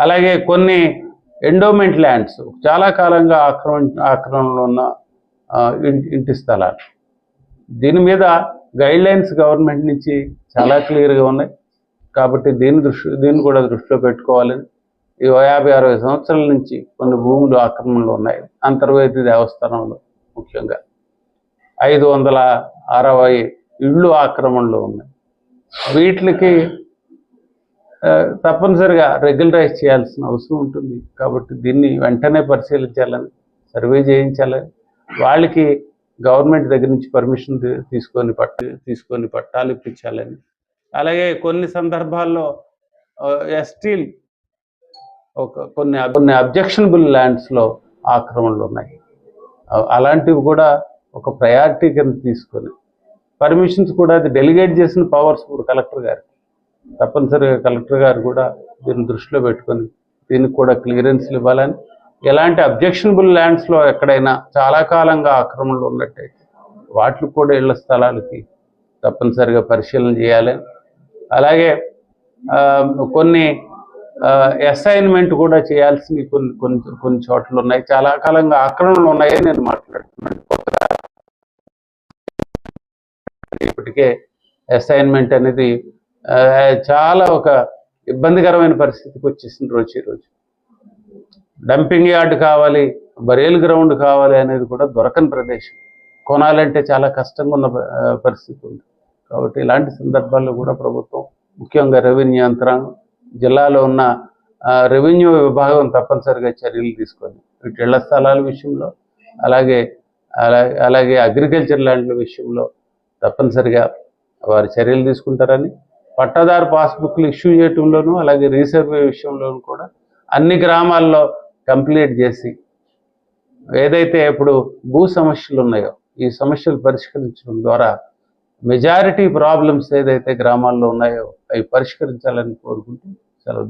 అలాగే కొన్ని endowment lands చాలా కాలంగా ఆక్రమణలో ఉన్న ఇంటి స్థలాలు. దీని మీద గైడ్లైన్స్ గవర్నమెంట్ నుంచి చాలా క్లియర్గా ఉన్నాయి. కాబట్టి దీన్ని కూడా దృష్టిలో పెట్టుకోవాలని, ఈ 50-60 సంవత్సరాల నుంచి కొన్ని భూములు ఆక్రమణలో ఉన్నాయి. అంతర్వేది దేవస్థానంలో ముఖ్యంగా 560 ఇళ్ళు ఆక్రమణలో ఉన్నాయి. వీటికి తప్పనిసరిగా రెగ్యులరైజ్ చేయాల్సిన అవసరం ఉంటుంది. కాబట్టి దీన్ని వెంటనే పరిశీలించాలని, సర్వే చేయించాలని, వాళ్ళకి గవర్నమెంట్ దగ్గర నుంచి పర్మిషన్ తీసుకొని పట్టాలు ఇప్పించాలని. అలాగే కొన్ని సందర్భాల్లో ఎస్టీల్ కొన్ని అబ్జెక్షనబుల్ ల్యాండ్స్లో ఆక్రమణలు ఉన్నాయి. అలాంటివి కూడా ఒక ప్రయారిటీ కింద తీసుకొని పర్మిషన్స్ కూడా అది డెలిగేట్ చేసిన పవర్స్ ఇప్పుడు కలెక్టర్ గారికి, తప్పనిసరిగా కలెక్టర్ గారు కూడా దీన్ని దృష్టిలో పెట్టుకొని దీనికి కూడా క్లియరెన్స్లు ఇవ్వాలని, ఎలాంటి అబ్జెక్షనబుల్ ల్యాండ్స్లో ఎక్కడైనా చాలా కాలంగా ఆక్రమణలు ఉన్నట్టయితే వాటికి కూడా ఇళ్ల స్థలాలకి తప్పనిసరిగా పరిశీలన చేయాలని, అలాగే కొన్ని అసైన్మెంట్ కూడా చేయాల్సిన కొన్ని చోట్ల ఉన్నాయి, చాలా కాలంగా ఆక్రమణలు ఉన్నాయని నేను మాట్లాడుతున్నాను. ఇప్పటికే అసైన్మెంట్ అనేది చాలా ఒక ఇబ్బందికరమైన పరిస్థితికి వచ్చేసింది. ఈరోజు డంపింగ్ యార్డ్ కావాలి, బరియల్ గ్రౌండ్ కావాలి అనేది కూడా దొరకని ప్రదేశం, కొనాలంటే చాలా కష్టంగా ఉన్న పరిస్థితి ఉంది. కాబట్టి ఇలాంటి సందర్భాల్లో కూడా ప్రభుత్వం, ముఖ్యంగా రెవెన్యూ యంత్రాంగం, జిల్లాలో ఉన్న రెవెన్యూ విభాగం తప్పనిసరిగా చర్యలు తీసుకొని వీటి ఇళ్ల స్థలాల విషయంలో, అలాగే అగ్రికల్చర్ ల్యాండ్ల విషయంలో తప్పనిసరిగా వారు చర్యలు తీసుకుంటారని, పట్టాదారు పాస్బుక్లు ఇష్యూ చేయటంలోనూ అలాగే రీసర్వే విషయంలోనూ కూడా అన్ని గ్రామాల్లో కంప్లీట్ చేసి, ఏదైతే ఇప్పుడు భూ సమస్యలు ఉన్నాయో ఈ సమస్యలు పరిష్కరించడం ద్వారా మెజారిటీ ప్రాబ్లమ్స్ ఏదైతే గ్రామాల్లో ఉన్నాయో అవి పరిష్కరించాలని కోరుకుంటూ సెలవు తీసుకుంటాం.